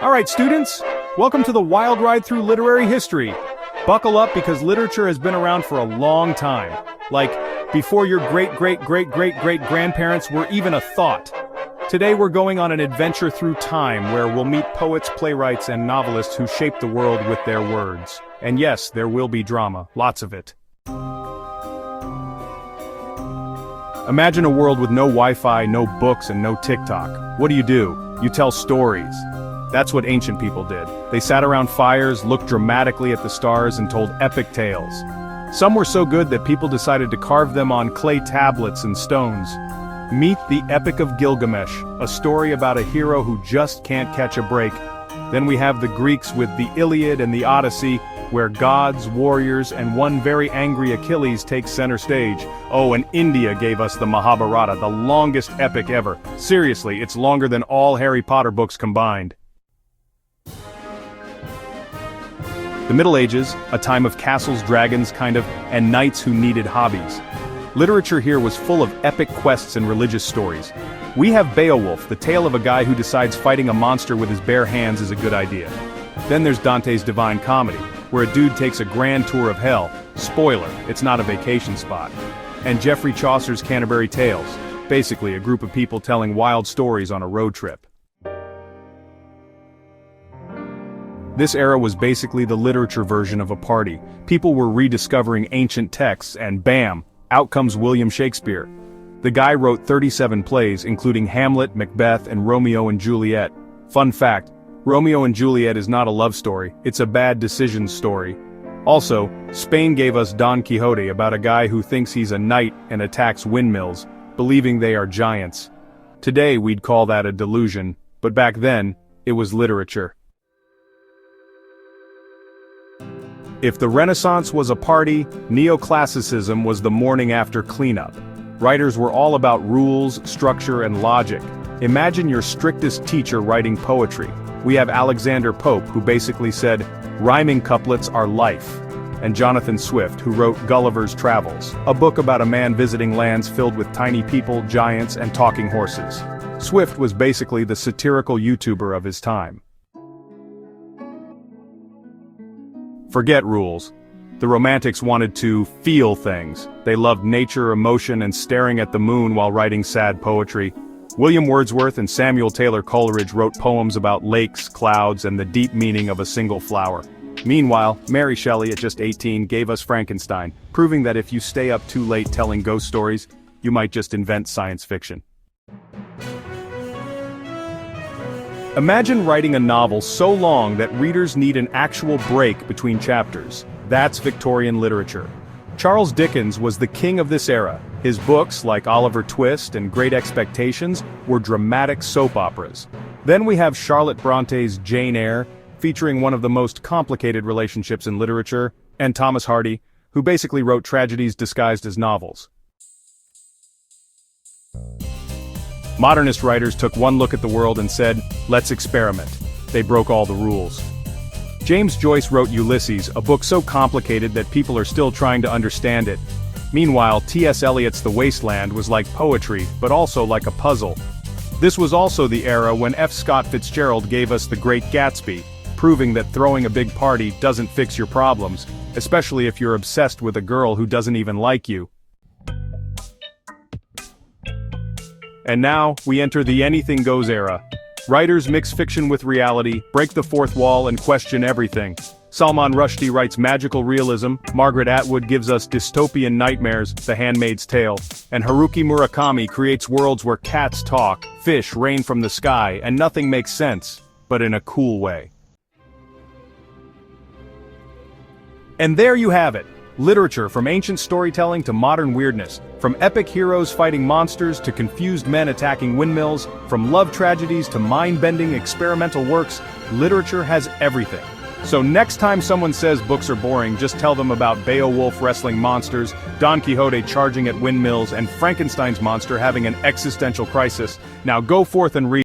Alright students, welcome to the wild ride through literary history. Buckle up because literature has been around for a long time. Like, before your great-great-great-great-great-grandparents were even a thought. Today we're going on an adventure through time where we'll meet poets, playwrights, and novelists who shaped the world with their words. And yes, there will be drama, lots of it. Imagine a world with no Wi-Fi, no books, and no TikTok. What do? You tell stories. That's what ancient people did. They sat around fires, looked dramatically at the stars, and told epic tales. Some were so good that people decided to carve them on clay tablets and stones. Meet the Epic of Gilgamesh, a story about a hero who just can't catch a break. Then we have the Greeks with the Iliad and the Odyssey, where gods, warriors, and one very angry Achilles takes center stage. Oh, and India gave us the Mahabharata, the longest epic ever. Seriously, it's longer than all Harry Potter books combined. The Middle Ages, a time of castles, dragons, and knights who needed hobbies. Literature here was full of epic quests and religious stories. We have Beowulf, the tale of a guy who decides fighting a monster with his bare hands is a good idea. Then there's Dante's Divine Comedy, where a dude takes a grand tour of hell. Spoiler, it's not a vacation spot. And Geoffrey Chaucer's Canterbury Tales, basically a group of people telling wild stories on a road trip. This era was basically the literature version of a party. People were rediscovering ancient texts and bam, out comes William Shakespeare. The guy wrote 37 plays, including Hamlet, Macbeth, and Romeo and Juliet. Fun fact, Romeo and Juliet is not a love story, it's a bad decision story. Also, Spain gave us Don Quixote about a guy who thinks he's a knight and attacks windmills, believing they are giants. Today we'd call that a delusion, but back then, it was literature. If the Renaissance was a party, Neoclassicism was the morning after cleanup. Writers were all about rules, structure, and logic. Imagine your strictest teacher writing poetry. We have Alexander Pope, who basically said, "Rhyming couplets are life." And Jonathan Swift, who wrote Gulliver's Travels, a book about a man visiting lands filled with tiny people, giants, and talking horses. Swift was basically the satirical YouTuber of his time. Forget rules. The Romantics wanted to feel things. They loved nature, emotion, and staring at the moon while writing sad poetry. William Wordsworth and Samuel Taylor Coleridge wrote poems about lakes, clouds, and the deep meaning of a single flower. Meanwhile, Mary Shelley at just 18 gave us Frankenstein, proving that if you stay up too late telling ghost stories, you might just invent science fiction. Imagine writing a novel so long that readers need an actual break between chapters. That's Victorian literature. Charles Dickens was the king of this era. His books, like Oliver Twist and Great Expectations, were dramatic soap operas. Then we have Charlotte Bronte's Jane Eyre, featuring one of the most complicated relationships in literature, and Thomas Hardy, who basically wrote tragedies disguised as novels. Modernist writers took one look at the world and said, "Let's experiment." They broke all the rules. James Joyce wrote Ulysses, a book so complicated that people are still trying to understand it. Meanwhile, T.S. Eliot's The Wasteland was like poetry, but also like a puzzle. This was also the era when F. Scott Fitzgerald gave us The Great Gatsby, proving that throwing a big party doesn't fix your problems, especially if you're obsessed with a girl who doesn't even like you. And now, we enter the anything goes era. Writers mix fiction with reality, break the fourth wall, and question everything. Salman Rushdie writes magical realism, Margaret Atwood gives us dystopian nightmares, The Handmaid's Tale, and Haruki Murakami creates worlds where cats talk, fish rain from the sky, and nothing makes sense, but in a cool way. And there you have it. Literature from ancient storytelling to modern weirdness, from epic heroes fighting monsters to confused men attacking windmills, from love tragedies to mind-bending experimental works, literature has everything. So next time someone says books are boring, just tell them about Beowulf wrestling monsters, Don Quixote charging at windmills, and Frankenstein's monster having an existential crisis. Now go forth and read.